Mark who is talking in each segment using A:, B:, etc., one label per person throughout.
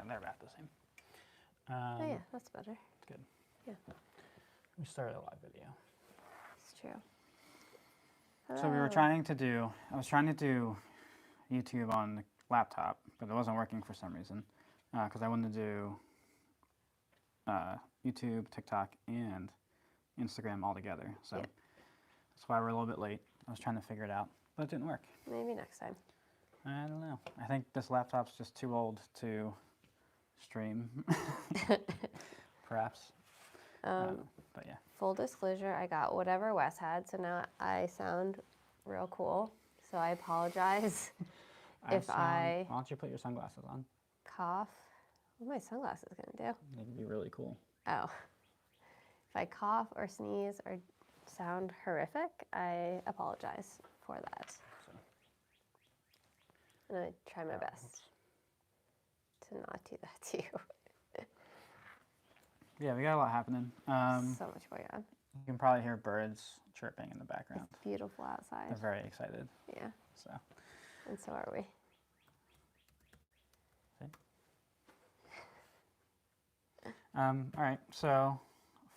A: they're about the same.
B: Oh yeah, that's better.
A: Good.
B: Yeah.
A: We started a live video.
B: It's true.
A: So we were trying to do, I was trying to do YouTube on the laptop, but it wasn't working for some reason. Because I wanted to do YouTube, TikTok, and Instagram all together. So that's why we're a little bit late. I was trying to figure it out, but it didn't work.
B: Maybe next time.
A: I don't know. I think this laptop's just too old to stream, perhaps. But yeah.
B: Full disclosure, I got whatever Wes had, so now I sound real cool. So I apologize if
A: Why don't you put your sunglasses on?
B: cough. What are my sunglasses gonna do?
A: They can be really cool.
B: Oh. If I cough or sneeze or sound horrific, I apologize for that.
A: So.
B: And I try my best to not do that to you.
A: Yeah, we got a lot happening.
B: So much going on.
A: You can probably hear birds chirping in the background.
B: It's beautiful outside.
A: They're very excited.
B: Yeah.
A: So.
B: And so are we.
A: All right, so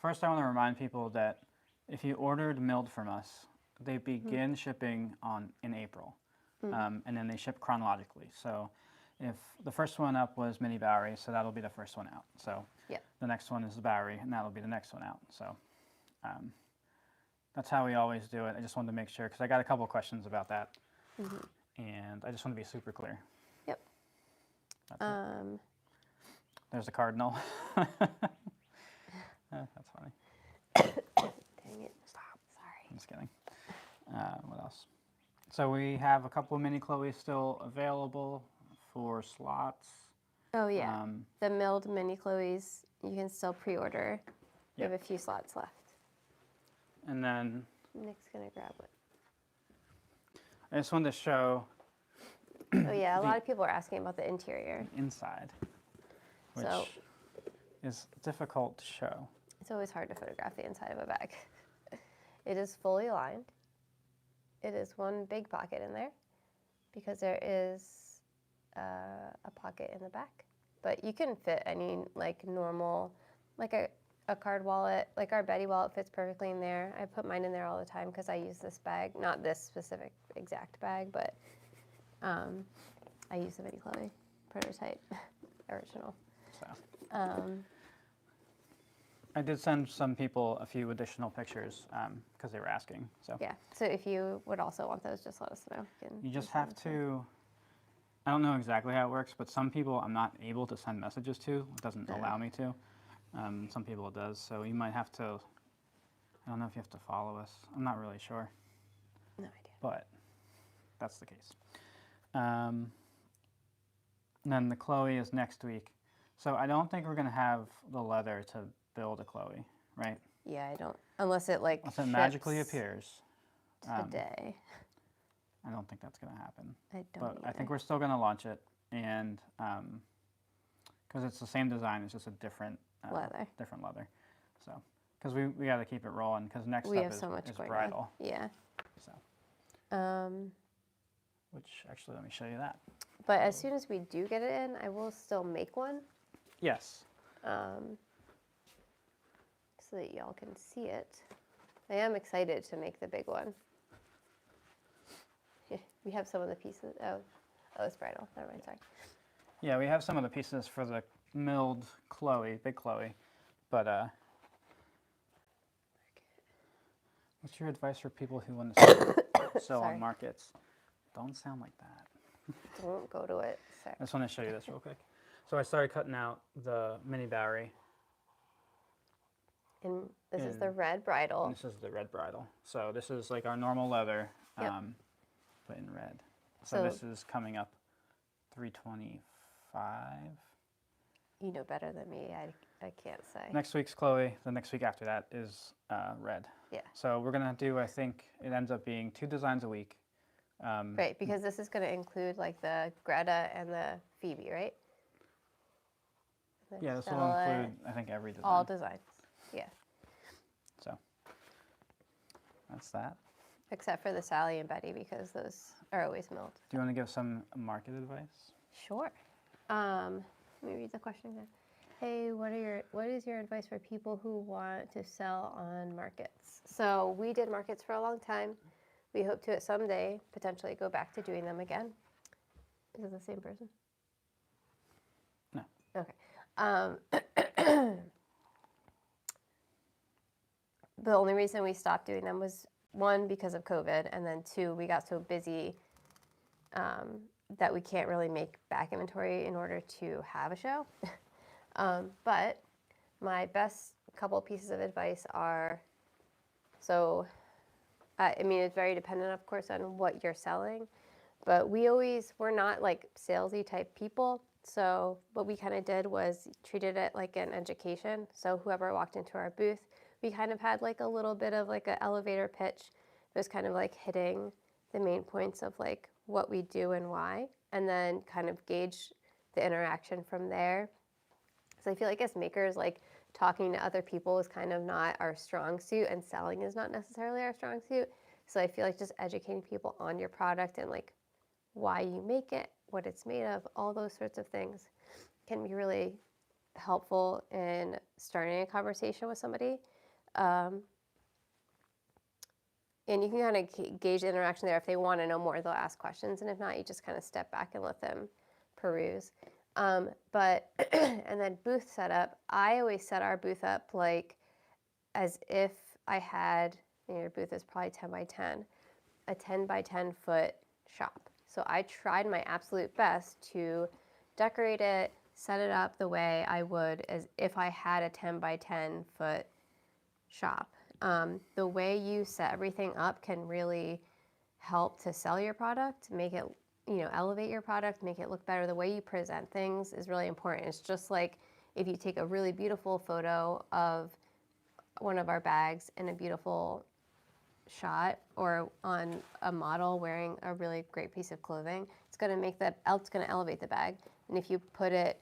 A: first I want to remind people that if you ordered milled from us, they begin shipping in April, and then they ship chronologically. So if the first one up was mini Bowery, so that'll be the first one out. So the next one is the Bowery, and that'll be the next one out. So that's how we always do it. I just wanted to make sure, because I got a couple of questions about that, and I just want to be super clear.
B: Yep.
A: That's it. There's the cardinal. That's funny.
B: Dang it. Stop. Sorry.
A: I'm just kidding. What else? So we have a couple of mini Chloes still available for slots.
B: Oh yeah. The milled mini Chloes, you can still pre-order. We have a few slots left.
A: And then
B: Nick's gonna grab it.
A: I just wanted to show.
B: Oh yeah, a lot of people are asking about the interior.
A: Inside, which is difficult to show.
B: It's always hard to photograph the inside of a bag. It is fully lined. It is one big pocket in there because there is a pocket in the back. But you can fit any like normal, like a card wallet, like our Betty wallet fits perfectly in there. I put mine in there all the time because I use this bag, not this specific exact bag, but I use the Betty Chloe prototype original.
A: So. I did send some people a few additional pictures because they were asking. So
B: yeah. So if you would also want those, just let us know.
A: You just have to. I don't know exactly how it works, but some people I'm not able to send messages to. It doesn't allow me to. Some people it does. So you might have to. I don't know if you have to follow us. I'm not really sure.
B: No idea.
A: But that's the case. And then the Chloe is next week. So I don't think we're going to have the leather to build a Chloe, right?
B: Yeah, I don't. Unless it like
A: Unless it magically appears.
B: Today.
A: I don't think that's going to happen.
B: I don't
A: But I think we're still going to launch it. And because it's the same design, it's just a different
B: leather.
A: Different leather. So, because we got to keep it rolling because next
B: we
A: up
B: have
A: is,
B: so much
A: is
B: going
A: bridal.
B: On. Yeah.
A: So. Which actually, let me show you that.
B: But as soon as we do get it in, I will still make one.
A: Yes.
B: So that y'all can see it. I am excited to make the big one. We have some of the pieces. Oh, it's bridal. Never mind, sorry.
A: Yeah, we have some of the pieces for the milled Chloe, big Chloe. But what's your advice for people who want to sell on markets? Don't sound like that.
B: Don't go to it. Sorry.
A: I just want to show you this real quick. So I started cutting out the mini Bowery.
B: And this is the red bridal.
A: And this is the red bridal. So this is like our normal leather, but in red. So this is coming up $325.
B: You know better than me. I can't say.
A: Next week's Chloe. The next week after that is red.
B: Yeah.
A: So we're going to do, I think, it ends up being 2 designs a week.
B: Right, because this is going to include like the Greta and the Phoebe, right?
A: Yeah, this will include, I think, every design.
B: All designs, yeah.
A: So, that's that.
B: Except for the Sally and Betty, because those are always milled.
A: Do you want to give some market advice?
B: Sure. Let me read the question again. Hey, what is your advice for people who want to sell on markets? So we did markets for a long time. We hope to someday potentially go back to doing them again. Is it the same person?
A: No.
B: Okay. The only reason we stopped doing them was one, because of COVID, and then two, we got so busy that we can't really make back inventory in order to have a show. But my best couple pieces of advice are, so, I mean, it's very dependent, of course, on what you're selling, but we're not like salesy type people. So what we kind of did was treated it like an education. So whoever walked into our booth, we kind of had like a little bit of like an elevator pitch. It was kind of like hitting the main points of like what we do and why, and then kind of gauge the interaction from there. So I feel like as makers, like talking to other people is kind of not our strong suit, and selling is not necessarily our strong suit. So I feel like just educating people on your product and like why you make it, what it's made of, all those sorts of things can be really helpful in starting a conversation with somebody. And you can kind of gauge the interaction there. If they want to know more, they'll ask questions. And if not, you just kind of step back and let them peruse. But, and then booth setup, I always set our booth up like as if I had, your booth is probably 10 by 10, a 10 by 10 foot shop. So I tried my absolute best to decorate it, set it up the way I would as if I had a 10 by 10 foot shop. The way you set everything up can really help to sell your product, make it, elevate your product, make it look better. The way you present things is really important. It's just like if you take a really beautiful photo of one of our bags in a beautiful shot or on a model wearing a really great piece of clothing, it's going to elevate the bag. And if you put it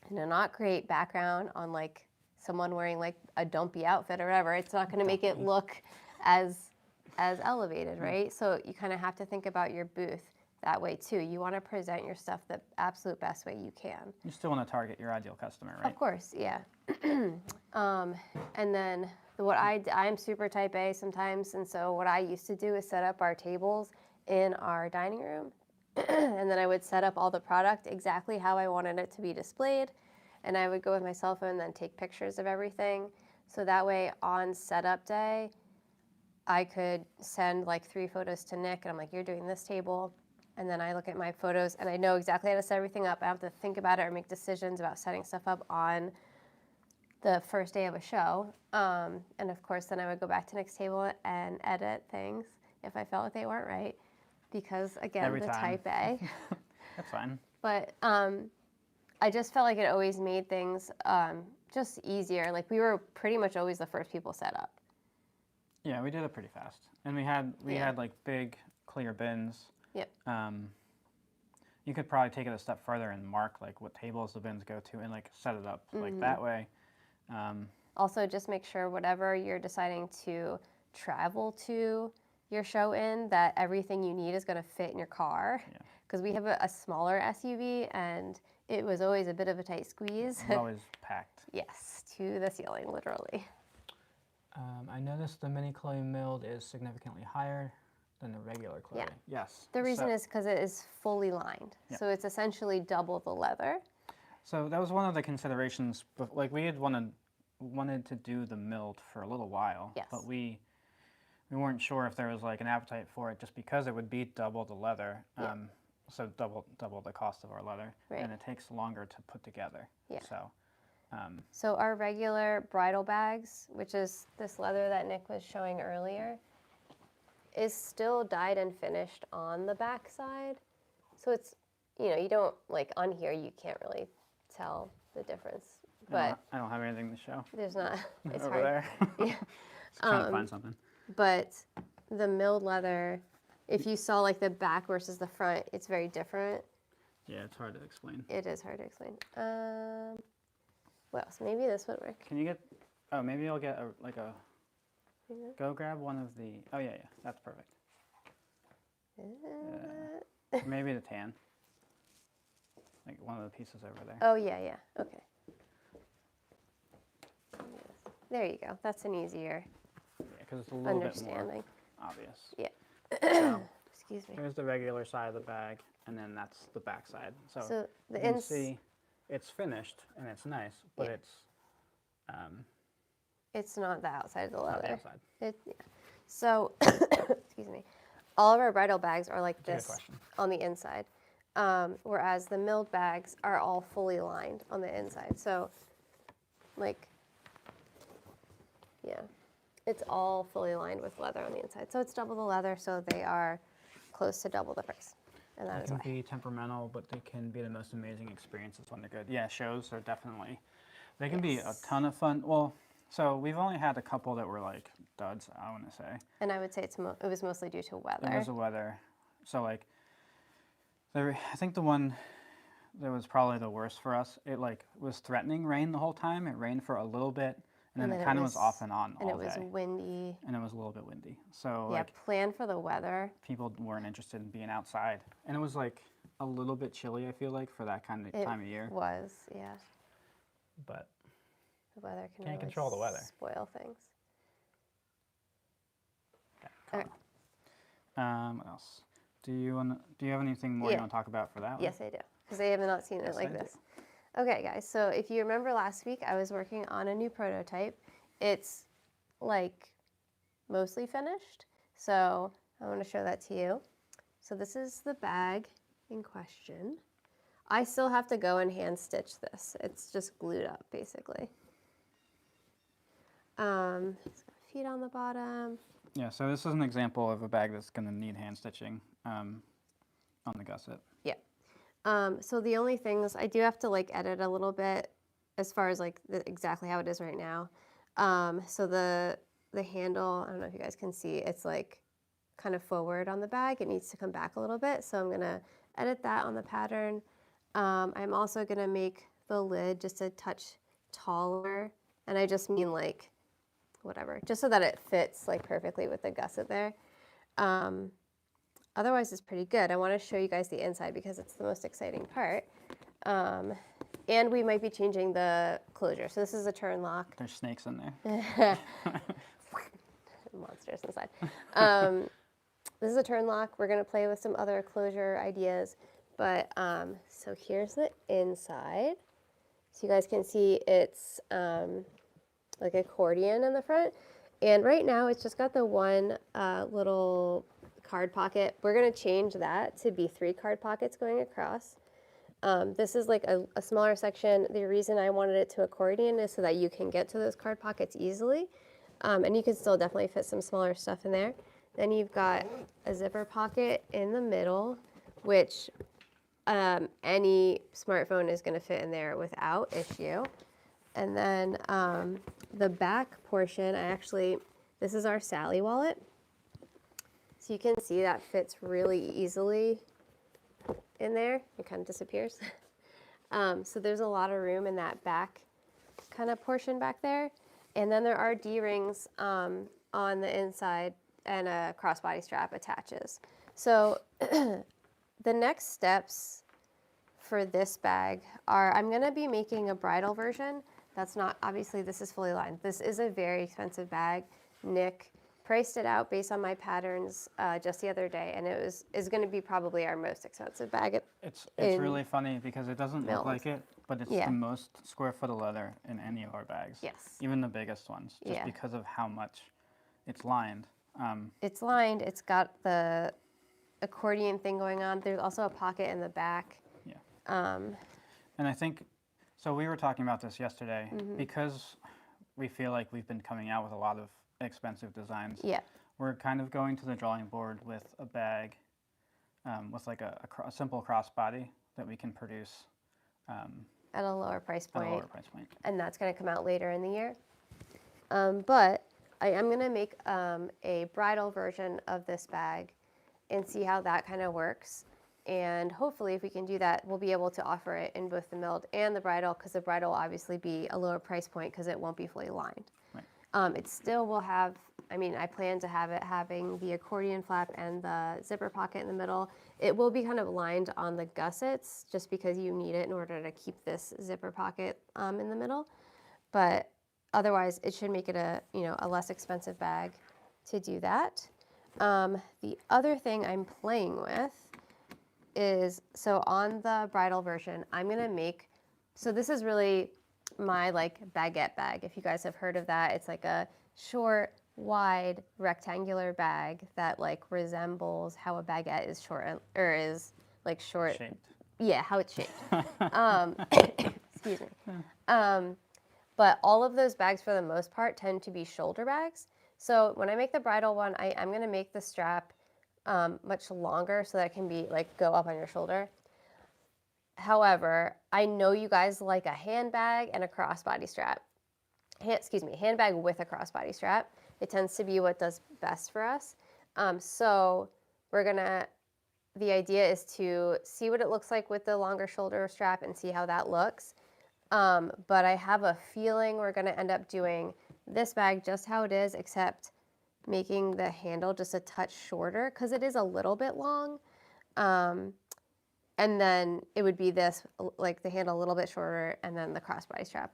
B: in a not great background on like someone wearing like a dumpy outfit or whatever, it's not going to make it look as elevated, right? So you kind of have to think about your booth that way too. You want to present your stuff the absolute best way you can.
A: You still want to target your ideal customer, right?
B: Of course, yeah. And then I'm super type A sometimes, and so what I used to do is set up our tables in our dining room, and then I would set up all the product exactly how I wanted it to be displayed, and I would go with my cell phone and then take pictures of everything. So that way on setup day, I could send like 3 photos to Nick, and I'm like, you're doing this table. And then I look at my photos, and I know exactly how to set everything up. I don't have to think about it or make decisions about setting stuff up on the first day of a show. And of course, then I would go back to Nick's table and edit things if I felt like they weren't right. Because, again,
A: Every
B: the
A: time.
B: type A.
A: That's fine.
B: But I just felt like it always made things just easier. Like, we were pretty much always the first people set up.
A: Yeah, we did it pretty fast. And we had like big clear bins.
B: Yep.
A: You could probably take it a step further and mark like what tables the bins go to and like set it up like that way.
B: Also, just make sure whatever you're deciding to travel to your show in, that everything you need is going to fit in your car. Because we have a smaller SUV, and it was always a bit of a tight squeeze.
A: It's always packed.
B: Yes, to the ceiling, literally.
A: I noticed the mini clay milled is significantly higher than the regular clay.
B: Yeah.
A: Yes.
B: The reason is because it is fully lined.
A: Yeah.
B: So it's essentially double the leather.
A: So that was one of the considerations. Like we had wanted to do the milled for a little while.
B: Yes.
A: But we weren't sure if there was like an appetite for it just because it would be double the leather.
B: Yeah.
A: So double the cost of our leather.
B: Right.
A: And it takes longer to put together.
B: Yeah.
A: So
B: Our regular bridal bags, which is this leather that Nick was showing earlier, is still dyed and finished on the back side. So it's, you don't, like on here, you can't really tell the difference. But
A: I don't have anything to show.
B: there's not, it's
A: over
B: hard.
A: there.
B: Yeah.
A: Just trying to find something.
B: But the milled leather, if you saw like the back versus the front, it's very different.
A: Yeah, it's hard to explain.
B: It is hard to explain. What else? Maybe this would work.
A: Can you get? Oh, maybe I'll get Go grab one of the. Oh yeah, that's perfect. Maybe the tan. like one of the pieces over there.
B: Oh, yeah, yeah. Okay. There you go. That's an easier
A: Yeah, because it's a little bit more
B: understanding.
A: obvious.
B: Yeah.
A: So
B: Excuse me.
A: here's the regular side of the bag, and then that's the back side. So,
B: So the
A: you can see it's finished and it's nice, but
B: Yeah.
A: it's
B: it's not the outside of the
A: not
B: leather.
A: the outside.
B: Yeah. So, excuse me. All of our bridal bags are like
A: That's a good
B: this
A: question.
B: on the inside, whereas the milled bags are all fully lined on the inside. So, like, yeah, it's all fully lined with leather on the inside. So it's double the leather, so they are close to double the price. And that
A: They
B: is
A: can
B: why.
A: be temperamental, but they can be the most amazing experiences when they're good. Yeah, shows are definitely, they can be a
B: Yes.
A: ton of fun. Well, so we've only had a couple that were like duds, I want to say.
B: And I would say it was mostly due to weather.
A: It was the weather. So like, I think the one that was probably the worst for us, it like was threatening rain the whole time. It rained for a little bit, and then it kind of was off and on
B: and
A: all
B: it was
A: day.
B: windy.
A: And it was a little bit windy. So
B: Yeah,
A: like
B: plan for the weather.
A: people weren't interested in being outside. And it was like a little bit chilly, I feel like, for that kind of time of year.
B: It was, yeah.
A: But
B: The weather can
A: can't
B: really
A: control the weather.
B: spoil things.
A: Okay, what else? Do you have anything more you
B: Yeah.
A: want to talk about for that one?
B: Yes, I do, because I have not seen it
A: Yes,
B: like
A: I do.
B: this. Okay, guys, so if you remember last week, I was working on a new prototype. It's like mostly finished, so I want to show that to you. So this is the bag in question. I still have to go and hand stitch this. It's just glued up, basically. It's got feet on the bottom.
A: Yeah, so this is an example of a bag that's going to need hand stitching on the gusset.
B: Yeah. So the only things I do have to like edit a little bit as far as like exactly how it is right now. So the handle, I don't know if you guys can see, it's like kind of forward on the bag. It needs to come back a little bit. So I'm gonna edit that on the pattern. I'm also gonna make the lid just a touch taller, and I just mean like whatever, just so that it fits like perfectly with the gusset there. Otherwise, it's pretty good. I want to show you guys the inside because it's the most exciting part. And we might be changing the closure. So this is a turn lock.
A: There's snakes in there.
B: Monsters inside. This is a turn lock. We're going to play with some other closure ideas. But so here's the inside. So you guys can see it's like accordion in the front. And right now it's just got the one little card pocket. We're going to change that to be 3 card pockets going across. This is like a smaller section. The reason I wanted it to accordion is so that you can get to those card pockets easily. And you can still definitely fit some smaller stuff in there. Then you've got a zipper pocket in the middle, which any smartphone is going to fit in there without issue. And then the back portion, this is our Sally wallet. So you can see that fits really easily in there. It kind of disappears. So there's a lot of room in that back kind of portion back there. And then there are D-rings on the inside, and a crossbody strap attaches. So the next steps for this bag are, I'm gonna be making a bridal version. That's not, obviously this is fully lined. This is a very expensive bag. Nick priced it out based on my patterns just the other day, and is gonna be probably our most expensive bag.
A: It's really funny because it doesn't look like it, but it's the most square foot of leather in any of our bags.
B: Yes.
A: Even the biggest ones, just because of how much it's lined.
B: It's lined. It's got the accordion thing going on. There's also a pocket in the back.
A: Yeah. And I think, so we were talking about this yesterday, because we feel like we've been coming out with a lot of expensive designs.
B: Yeah.
A: We're kind of going to the drawing board with a bag with like a simple crossbody that we can produce
B: At a lower price point.
A: at a lower price point.
B: And that's going to come out later in the year. But I am going to make a bridal version of this bag and see how that kind of works. And hopefully, if we can do that, we'll be able to offer it in both the milled and the bridal, because the bridal will obviously be a lower price point because it won't be fully lined.
A: Right.
B: It still will have I mean, I plan to have it having the accordion flap and the zipper pocket in the middle. It will be kind of lined on the gussets just because you need it in order to keep this zipper pocket in the middle. But otherwise, it should make it a less expensive bag to do that. The other thing I'm playing with is, so on the bridal version, I'm gonna make, so this is really my like baguette bag. If you guys have heard of that, it's like a short, wide, rectangular bag that like resembles how a baguette is short, or is like short.
A: Shaped.
B: Yeah, how it's shaped. Excuse me. But all of those bags, for the most part, tend to be shoulder bags. So when I make the bridal one, I'm going to make the strap much longer so that it can be like go up on your shoulder. However, I know you guys like a handbag and a crossbody strap. Handbag with a crossbody strap. It tends to be what does best for us. So the idea is to see what it looks like with the longer shoulder strap and see how that looks. But I have a feeling we're going to end up doing this bag just how it is, except making the handle just a touch shorter because it is a little bit long. And then it would be this, like the handle a little bit shorter and then the crossbody strap.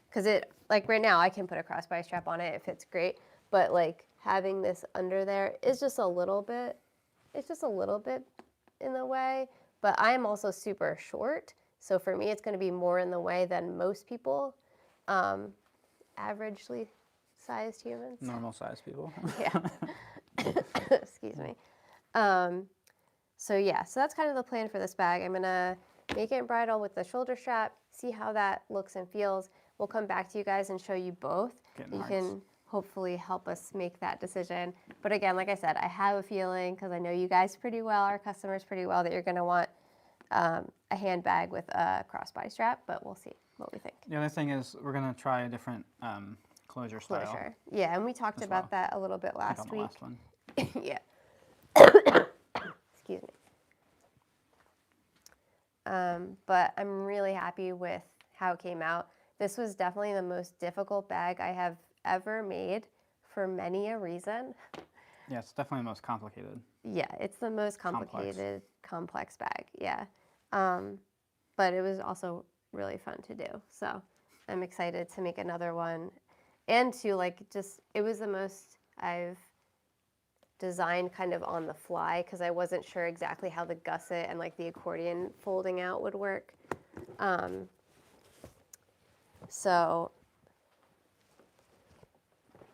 B: Because like right now I can put a crossbody strap on it, it fits great. But like having this under there is just a little bit, it's just a little bit in the way. But I am also super short. So for me, it's going to be more in the way than most people, averagely sized humans.
A: Normal sized people.
B: Yeah. Excuse me. So yeah, so that's kind of the plan for this bag. I'm going to make it in bridal with the shoulder strap, see how that looks and feels. We'll come back to you guys and show you both. You can hopefully help us make that decision. But again, like I said, I have a feeling, because I know you guys pretty well, our customers pretty well, that you're going to want a handbag with a crossbody strap, but we'll see what we think.
A: The other thing is we're going to try a different closure style.
B: Yeah, and we talked about that a little bit last week.
A: Last one.
B: Yeah. Excuse me. But I'm really happy with how it came out. This was definitely the most difficult bag I have ever made for many a reason.
A: Yeah, it's definitely the most complicated.
B: Yeah, it's the most complicated, complex bag. Yeah. But it was also really fun to do. So I'm excited to make another one. And to it was the most I've designed kind of on the fly because I wasn't sure exactly how the gusset and like the accordion folding out would work. So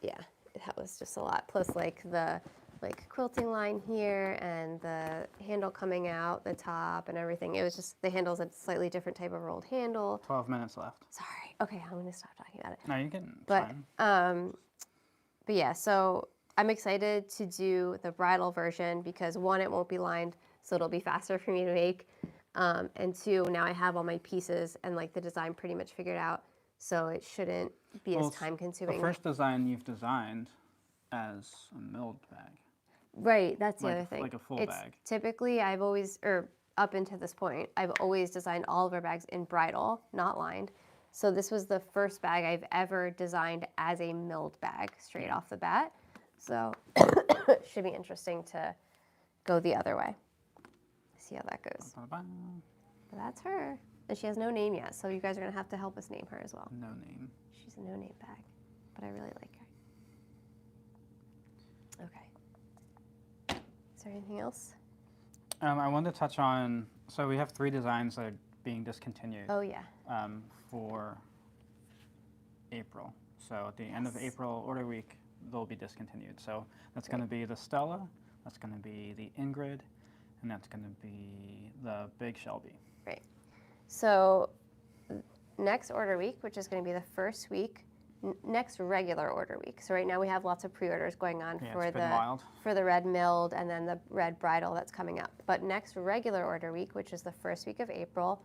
B: yeah, that was just a lot. Plus like the quilting line here and the handle coming out the top and everything. It was just, the handle's a slightly different type of rolled handle. 12
A: minutes left.
B: Sorry. Okay, I'm going to stop talking about it.
A: No, you can.
B: But yeah, so I'm excited to do the bridal version because one, it won't be lined, so it'll be faster for me to make. And two, now I have all my pieces and like the design pretty much figured out, so it shouldn't be as time consuming.
A: The first design you've designed as a milled bag.
B: Right, that's the other thing.
A: Like a full bag.
B: Typically, I've always, or up until this point, I've always designed all of our bags in bridal, not lined. So this was the first bag I've ever designed as a milled bag straight off the bat. So it should be interesting to go the other way. See how that goes. But that's her. And she has no name yet, so you guys are going to have to help us name her as well.
A: No name.
B: She's a no-name bag, but I really like her. Okay. Is there anything else?
A: I wanted to touch on, so we have 3 designs that are being discontinued.
B: Oh, yeah.
A: For April. So at the end of April order week, they'll be discontinued. So that's going to be the Stella, that's going to be the Ingrid, and that's going to be the Big Shelby.
B: Right. So next order week, which is going to be the first week, next regular order week. So right now we have lots of pre-orders going on for the red milled and then the red bridal that's coming up. But next regular order week, which is the first week of April,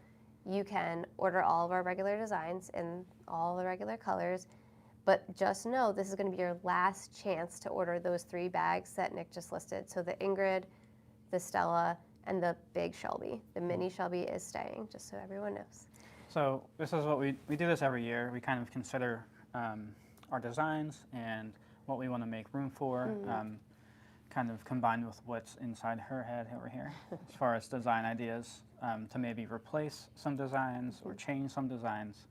B: you can order all of our regular designs in all the regular colors. But just know this is going to be your last chance to order those 3 bags that Nick just listed. So the Ingrid, the Stella, and the Big Shelby. The mini Shelby is staying, just so everyone knows.
A: So this is what we do this every year. We kind of consider our designs and what we want to make room for, kind of combined with what's inside her head over here, as far as design ideas, to maybe replace some designs or change some designs,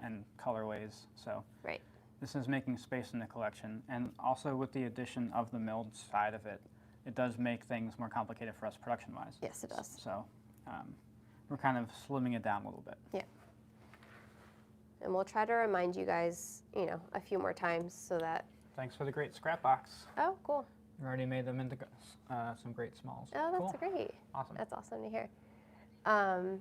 A: and colorways. So
B: Right.
A: this is making space in the collection, and also with the addition of the milled side of it, it does make things more complicated for us production-wise.
B: Yes, it does.
A: So we're kind of slimming it down a little bit.
B: Yeah. And we'll try to remind you guys, a few more times so that.
A: Thanks for the great scrap box.
B: Oh, cool.
A: We already made them into some great smalls.
B: Oh, that's
A: cool.
B: great.
A: Awesome.
B: That's awesome to hear.
A: Yeah,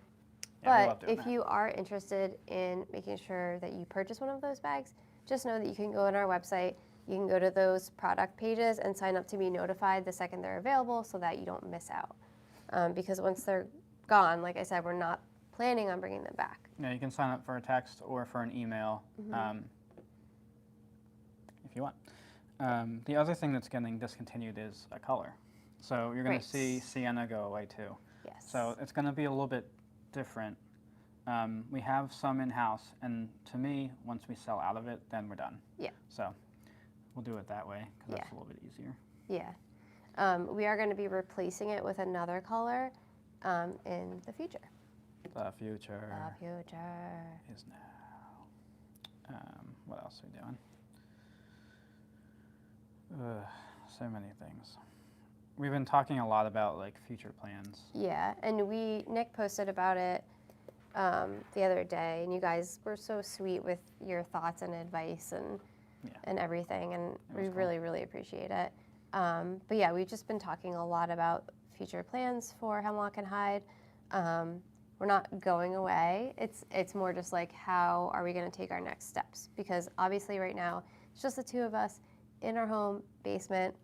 A: we love
B: But
A: doing
B: if
A: that.
B: you are interested in making sure that you purchase one of those bags, just know that you can go on our website. You can go to those product pages and sign up to be notified the second they're available so that you don't miss out. Because once they're gone, like I said, we're not planning on bringing them back.
A: Yeah, you can sign up for a text or for an email if you want. The other thing that's getting discontinued is a color. So you're going
B: Right.
A: to see sienna go away too.
B: Yes.
A: So it's going to be a little bit different. We have some in-house, and to me, once we sell out of it, then we're done.
B: Yeah.
A: So we'll do it that way because that's a
B: Yeah.
A: little bit easier.
B: Yeah. We are going to be replacing it with another color in the future.
A: The future
B: The future.
A: is now. What else are we doing? So many things. We've been talking a lot about like future plans.
B: Yeah, and Nick posted about it the other day, and you guys were so sweet with your thoughts and advice and everything, and we
A: cool.
B: really, really appreciate it. But yeah, we've just been talking a lot about future plans for Hemlock and Hyde. We're not going away. It's more just like, how are we going to take our next steps? Because obviously right now, it's just the two of us in our home basement,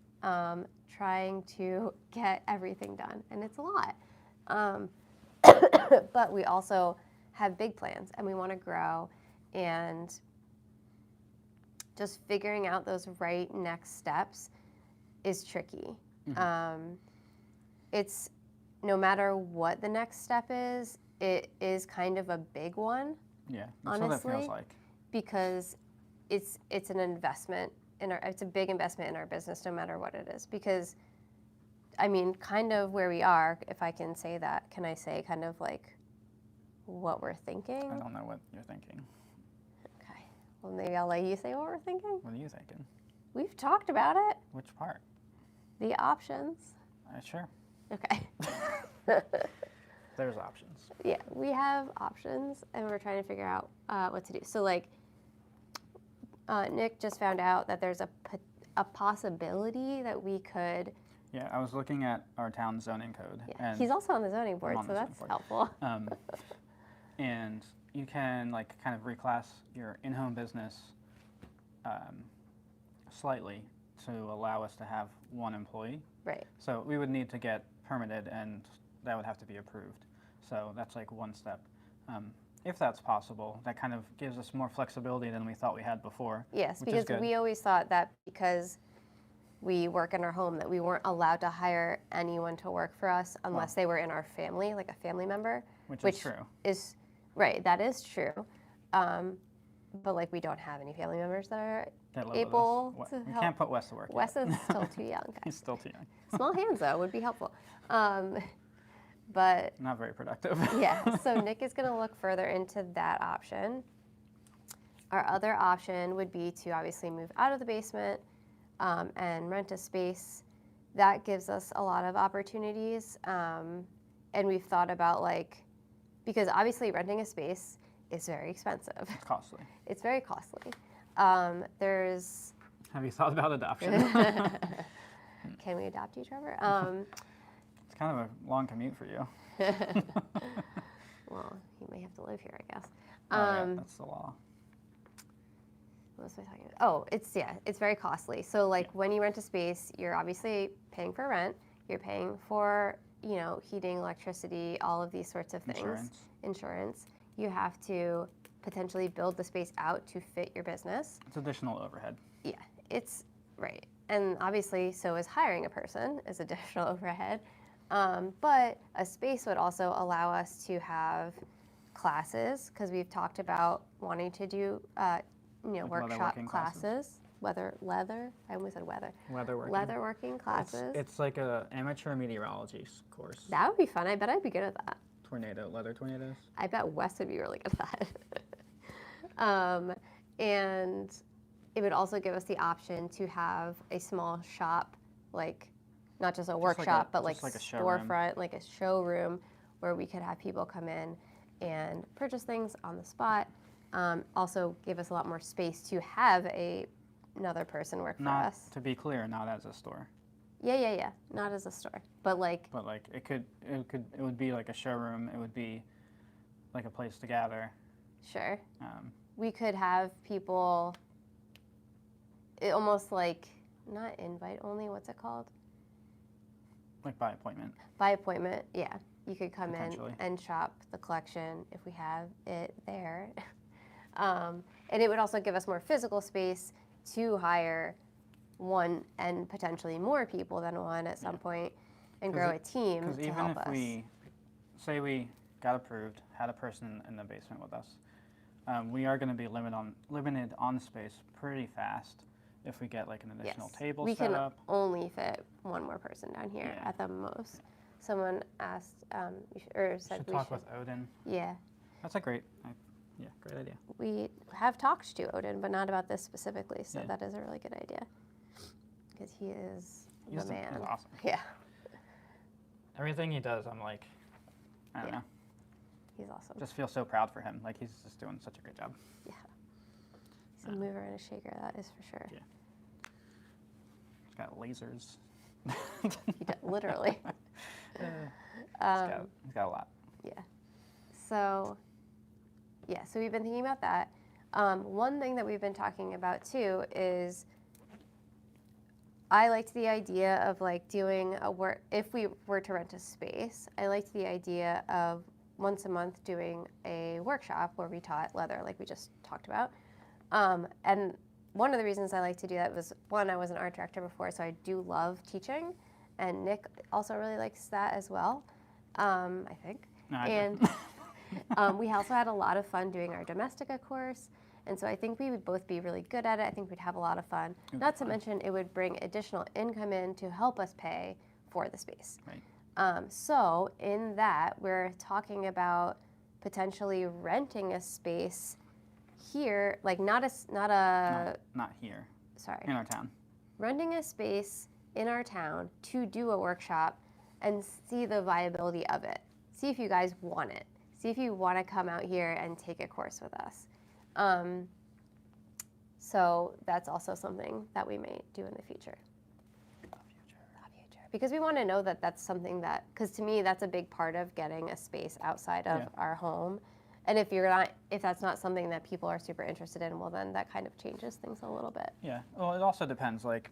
B: trying to get everything done, and it's a lot. But we also have big plans, and we want to grow, and just figuring out those right next steps is tricky. It's no matter what the next step is, it is kind of a big one.
A: Yeah, that's what it
B: Honestly,
A: feels like.
B: Because it's an investment it's a big investment in our business, no matter what it is. Because, I mean, kind of where we are, if I can say that, can I say kind of like what we're thinking?
A: I don't know what you're thinking.
B: Okay. Well, maybe I'll let you say what we're thinking.
A: What are you thinking?
B: We've talked about it.
A: Which part?
B: The options.
A: Sure.
B: Okay.
A: There's options.
B: Yeah, we have options, and we're trying to figure out what to do. So, like, Nick just found out that there's a possibility that we could.
A: Yeah, I was looking at our town zoning code.
B: Yeah,
A: And
B: he's also on the zoning board,
A: I'm on
B: so
A: the
B: that's
A: zoning board.
B: helpful.
A: And you can like kind of reclass your in-home business slightly to allow us to have one employee.
B: Right.
A: So we would need to get permitted, and that would have to be approved. So that's like one step. If that's possible, that kind of gives us more flexibility than we thought we had before.
B: Yes,
A: which is
B: because
A: good.
B: we always thought that because we work in our home that we weren't allowed to hire anyone to work for us unless they were in our family, like a family member.
A: Which is true.
B: Is right, that is true. But like we don't have any family members that are
A: That live
B: able
A: with us.
B: to
A: We
B: help.
A: can't put Wes to work.
B: Wes
A: yet.
B: is still too young. Guys.
A: He's still too young.
B: Small hands though would be helpful. But
A: Not very productive.
B: yeah, so Nick is going to look further into that option. Our other option would be to obviously move out of the basement and rent a space. That gives us a lot of opportunities. And we've thought about because obviously renting a space is very expensive.
A: It's costly.
B: It's very costly. There's.
A: Have you thought about adoption?
B: Can we adopt you, Trevor?
A: It's kind of a long commute for you.
B: Well, you may have to live here, I guess.
A: Yeah, that's the law.
B: What was I talking about? Oh, it's very costly. So when you rent a space, you're obviously paying for rent. You're paying for, heating, electricity, all of these sorts of things. Insurance. You have to potentially build the space out to fit your business.
A: It's additional overhead.
B: Yeah, it's right. And obviously, so is hiring a person is additional overhead. But a space would also allow us to have classes, because we've talked about wanting to do
A: Like
B: workshop
A: leatherworking
B: classes. Leather. I almost said weather.
A: Leatherworking.
B: Leatherworking classes.
A: It's like a amateur meteorology course.
B: That would be fun. I bet I'd be good at that.
A: Leather tornadoes.
B: I bet Wes would be really good at that. And it would also give us the option to have a small shop, like not just a workshop, but like
A: a showroom.
B: storefront, like a showroom where we could have people come in and purchase things on the spot. Also give us a lot more space to have another person work for us.
A: To be clear, not as a store.
B: Yeah. Not as a store, but like.
A: But like it would be like a showroom. It would be like a place to gather.
B: Sure. We could have people. Almost like not invite only. What's it called?
A: Like by appointment.
B: By appointment, yeah. You could come in
A: Potentially.
B: and shop the collection if we have it there. And it would also give us more physical space to hire one and potentially more people than one at some point and grow a team to help us.
A: Because even if we, say we got approved, had a person in the basement with us, we are going to be limited on space pretty fast if we get like an additional table
B: we
A: set
B: can
A: up.
B: only fit one more person down here at the most. Someone asked, said
A: should
B: we
A: talk
B: should.
A: with Odin.
B: Yeah.
A: That's a great idea.
B: We have talked to Odin, but not about this specifically, so that is a really good idea. Because he's the man.
A: He's awesome.
B: Yeah.
A: Everything he does, I'm like, I don't know.
B: He's awesome.
A: Just feel so proud for him. Like he's just doing such a great job.
B: Yeah. He's a mover and a shaker, that is for sure.
A: Yeah. He's got lasers.
B: Literally.
A: He's got a lot.
B: Yeah. So we've been thinking about that. One thing that we've been talking about too is I liked the idea of like doing if we were to rent a space, I liked the idea of once a month doing a workshop where we taught leather like we just talked about. And one of the reasons I like to do that was, one, I was an art director before, so I do love teaching. And Nick also really likes that as well, I think.
A: No,
B: We also had a lot of fun doing our Domestica course. And so I think we would both be really good at it. I think we'd have a lot of fun. Not to mention it would bring additional income in to help us pay for the space.
A: Right.
B: So in that, we're talking about potentially renting a space here, like not
A: here.
B: Sorry.
A: In our town.
B: Renting a space in our town to do a workshop and see the viability of it. See if you guys want it. See if you want to come out here and take a course with us. So that's also something that we may do in the future. Because we want to know that that's something because to me that's a big part of getting a space outside of our home. And if that's not something that people are super interested in, well then that kind of changes things a little bit.
A: Yeah. Well, it also depends. Like,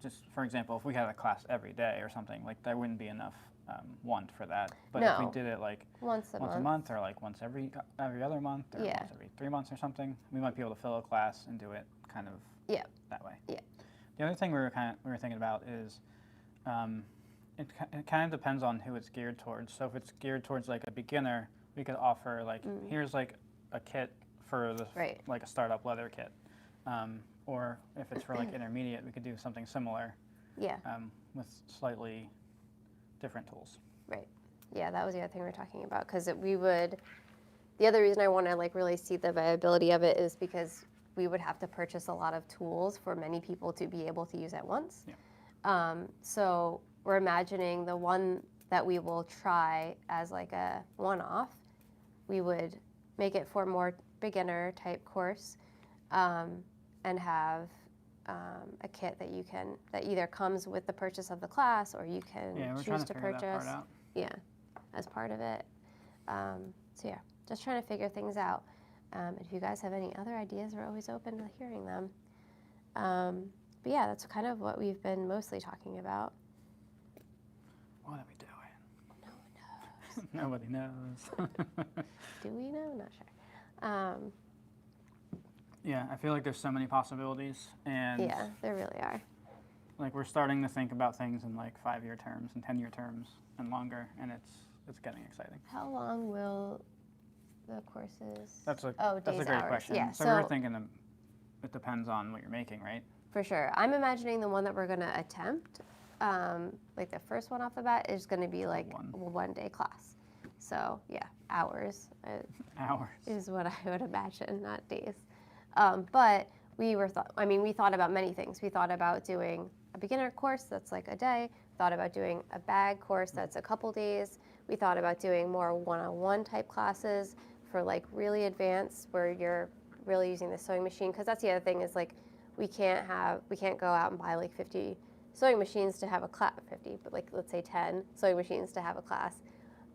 A: just for example, if we had a class every day or something, like there wouldn't be enough want for that. But if we did it like
B: once a month
A: or like once every other month or once every 3 months or something, we might be able to fill a class and do it kind of that way.
B: Yeah.
A: The other thing we were thinking about is it kind of depends on who it's geared towards. So if it's geared towards like a beginner, we could offer like here's like a kit for like a startup leather kit. Or if it's for like intermediate, we could do something similar.
B: Yeah.
A: With slightly different tools.
B: Right. Yeah, that was the other thing we were talking about, because the other reason I want to like really see the viability of it is because we would have to purchase a lot of tools for many people to be able to use at once.
A: Yeah.
B: So we're imagining the one that we will try as like a one-off, we would make it for more beginner type course, and have a kit that either comes with the purchase of the class or you can choose to purchase.
A: That part out.
B: Yeah, as part of it. So yeah, just trying to figure things out. If you guys have any other ideas, we're always open to hearing them. But yeah, that's kind of what we've been mostly talking about.
A: What are we doing? No one knows. Nobody knows.
B: Do we know? Not sure.
A: Yeah, I feel like there's so many possibilities, and
B: yeah, there really are.
A: Like we're starting to think about things in like 5-year terms and 10-year terms and longer, and it's getting exciting.
B: How long will the courses?
A: That's a
B: days,
A: great
B: hours.
A: question.
B: Yeah,
A: So we're thinking it depends on what you're making, right?
B: for sure. I'm imagining the one that we're going to attempt, like the first one off the bat, is going to be like a 1-day class. So yeah, hours.
A: Hours
B: is what I would imagine, not days. But we thought about many things. We thought about doing a beginner course that's like a day. Thought about doing a bag course that's a couple days. We thought about doing more one-on-one type classes for like really advanced, where you're really using the sewing machine. Because that's the other thing is like we can't go out and buy like 50 sewing machines to have a class. 50, but like let's say 10 sewing machines to have a class.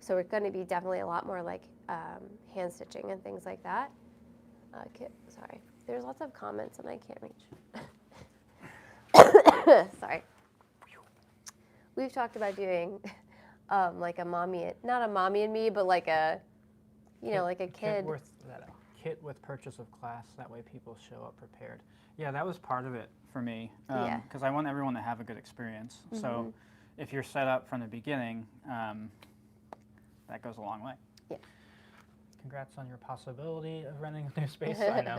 B: So we're going to be definitely a lot more like hand stitching and things like that. Sorry, there's lots of comments and I can't reach. Sorry. We've talked about doing like not a mommy and me, but like a, like a kid.
A: Kit with purchase of class. That way people show up prepared. Yeah, that was part of it for me. Because I want everyone to have a good experience. Mm-hmm. So if you're set up from the beginning, that goes a long way.
B: Yeah.
A: Congrats on your possibility of renting a new space. I know.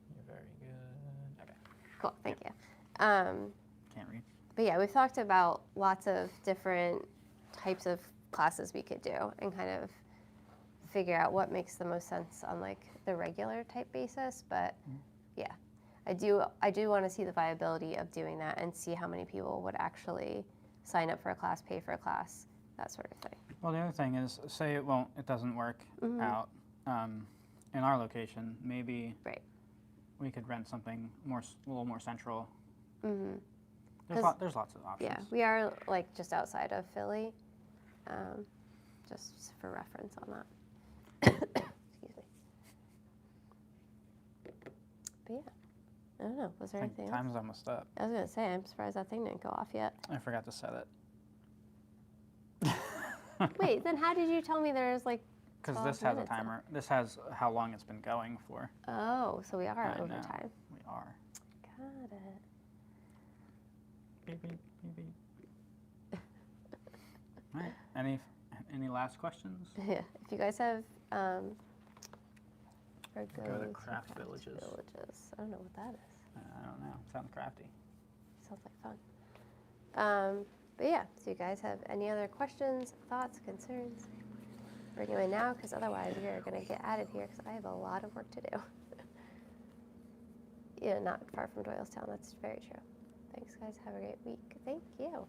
A: You're very good. Okay.
B: Cool, thank you.
A: Can't read.
B: But yeah, we've talked about lots of different types of classes we could do and kind of figure out what makes the most sense on like the regular type basis. But yeah, I do want to see the viability of doing that and see how many people would actually sign up for a class, pay for a class, that sort of thing.
A: Well, the other thing is, say it doesn't work out in our location. Maybe we could rent something a little more central. Mm-hmm. There's lots of options.
B: Yeah, we are like just outside of Philly, just for reference on that. Excuse me. But yeah, I don't know. Was there anything else?
A: Time's almost up.
B: I was gonna say, I'm surprised that thing didn't go off yet.
A: I forgot to set it.
B: Wait, then how did you tell me there's like?
A: Because this has a timer. This has how long it's been going for.
B: Oh, so we are over time.
A: We are.
B: Got it.
A: Beep, beep, beep, beep. All right. Any last questions?
B: Yeah. If you guys have
A: go to craft villages.
B: I don't know what that is.
A: I don't know. Sounds crafty.
B: Sounds like fun. But yeah, so you guys have any other questions, thoughts, concerns? Bring them in now, because otherwise we are going to get out of here, because I have a lot of work to do. Yeah, not far from Doylestown. That's very true. Thanks, guys. Have a great week. Thank you.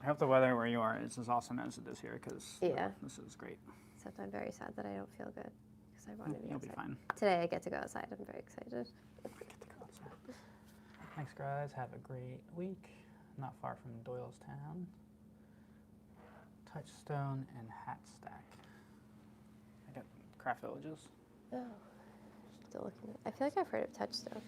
A: I hope the weather where you are is as awesome as it is here, because this is great.
B: Except I'm very sad that I don't feel good, because I want to be
A: You'll
B: outside.
A: Be fine.
B: Today I get to go outside. I'm very excited.
A: Thanks, guys. Have a great week. Not far from Doylestown. Touchstone and Hat Stack. I got craft villages.
B: Oh, still looking at. I feel like I've heard of Touchstone.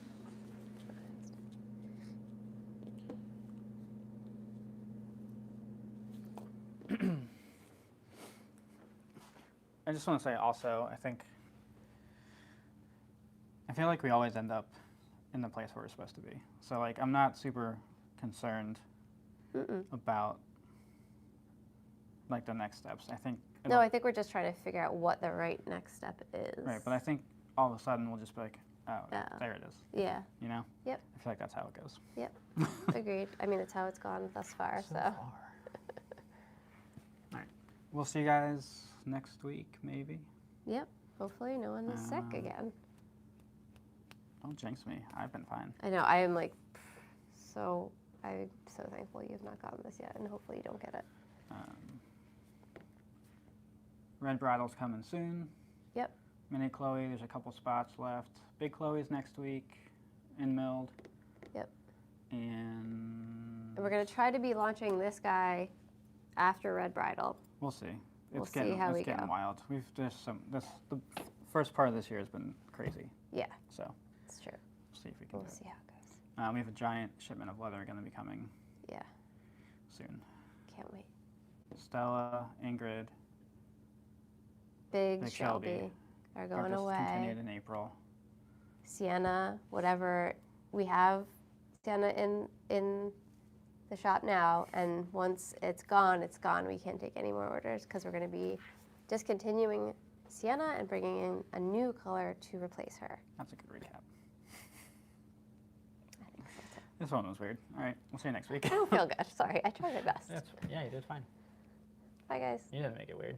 A: I just want to say also, I feel like we always end up in the place where we're supposed to be. So like, I'm not super concerned about like the next steps. I think
B: we're just trying to figure out what the right next step is.
A: Right, but I think all of a sudden we'll just be like, oh, there it is.
B: Yeah.
A: You know?
B: Yep.
A: I feel like that's how it goes.
B: Yep. Agreed. I mean, it's how it's gone thus far. So far.
A: All right. We'll see you guys next week, maybe.
B: Yep. Hopefully no one is sick again.
A: Don't jinx me. I've been fine.
B: I know. I am like, I'm so thankful you've not gotten this yet, and hopefully you don't get it.
A: Red Bridal's coming soon.
B: Yep.
A: Mini Chloe, there's a couple spots left. Big Chloe's next week in Milled.
B: Yep.
A: And
B: we're going to try to be launching this guy after Red Bridal.
A: We'll see.
B: We'll see how we go.
A: It's getting wild. The first part of this year has been crazy.
B: Yeah.
A: So.
B: It's true.
A: We'll see if we can
B: We'll see how it goes.
A: We have a giant shipment of leather going to be coming.
B: Yeah.
A: Soon.
B: Can't wait.
A: Stella, Ingrid,
B: Big Shelby are going away.
A: Continued in April.
B: Sienna, whatever. We have Sienna in the shop now, and once it's gone, it's gone. We can't take any more orders because we're going to be discontinuing Sienna and bringing in a new color to replace her.
A: That's a good recap.
B: I think so too.
A: This one was weird. All right, we'll see you next week.
B: I don't feel good. Sorry, I tried my best.
A: Yeah, you did fine.
B: Bye, guys.
A: You didn't make it weird.